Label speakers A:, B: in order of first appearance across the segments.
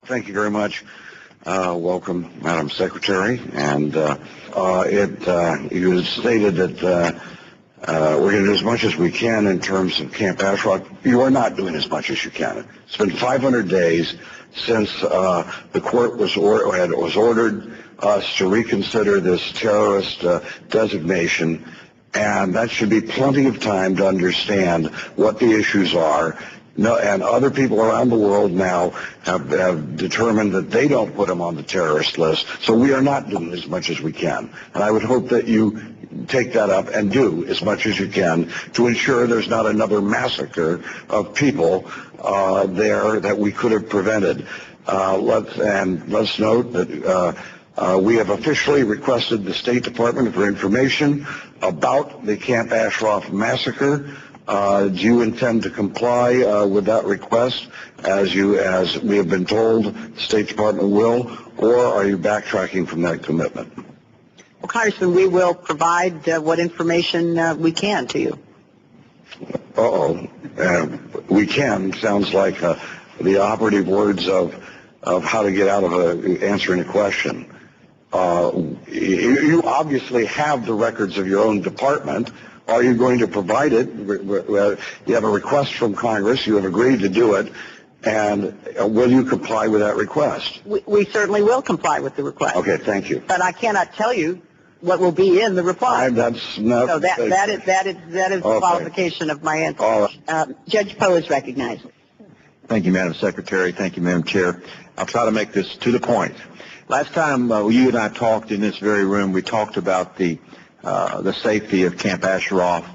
A: Thank you very much. Welcome, Madam Secretary. And you stated that we're going to do as much as we can in terms of Camp Ashraf. You are not doing as much as you can. It's been 500 days since the court was ordered us to reconsider this terrorist designation, and that should be plenty of time to understand what the issues are. No, and other people around the world now have determined that they don't put them on the terrorist list, so we are not doing as much as we can. And I would hope that you take that up and do as much as you can to ensure there's not another massacre of people there that we could have prevented. Let's note that we have officially requested the State Department for information about the Camp Ashraf massacre. Do you intend to comply with that request as we have been told the State Department will, or are you backtracking from that commitment?
B: Well, Congressman, we will provide what information we can to you.
A: We can sounds like the operative words of how to get out of answering a question. You obviously have the records of your own department. Are you going to provide it? You have a request from Congress. You have agreed to do it. And will you comply with that request?
B: We certainly will comply with the request.
A: Okay, thank you.
B: But I cannot tell you what will be in the reply.
A: That's not.
B: So that is the qualification of my answer.
A: All right.
B: Judge Poe is recognized.
C: Thank you, Madam Secretary. Thank you, Madam Chair. I'll try to make this to the point. Last time you and I talked in this very room, we talked about the safety of Camp Ashraf.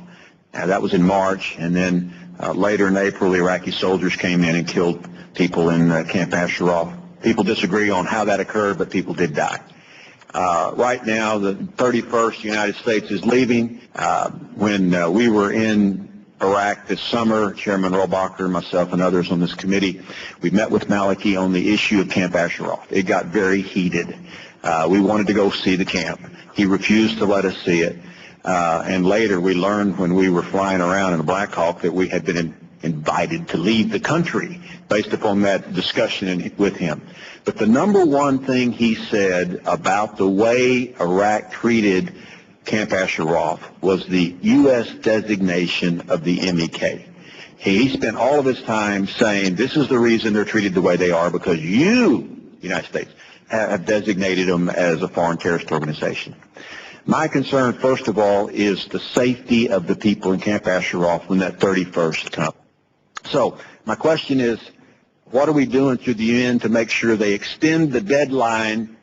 C: That was in March, and then later in April, Iraqi soldiers came in and killed people in Camp Ashraf. People disagree on how that occurred, but people did die. Right now, the 31st United States is leaving. When we were in Iraq this summer, Chairman Rohrabacher, myself, and others on this committee, we met with Maliki on the issue of Camp Ashraf. It got very heated. We wanted to go see the camp. He refused to let us see it. And later we learned when we were flying around in a Black Hawk that we had been invited to leave the country based upon that discussion with him. But the number one thing he said about the way Iraq treated Camp Ashraf was the U.S. designation of the MEK. He spent all of his time saying this is the reason they're treated the way they are, because you, United States, have designated them as a foreign terrorist organization. My concern, first of all, is the safety of the people in Camp Ashraf when that 31st comes. So my question is, what are we doing through the UN to make sure they extend the deadline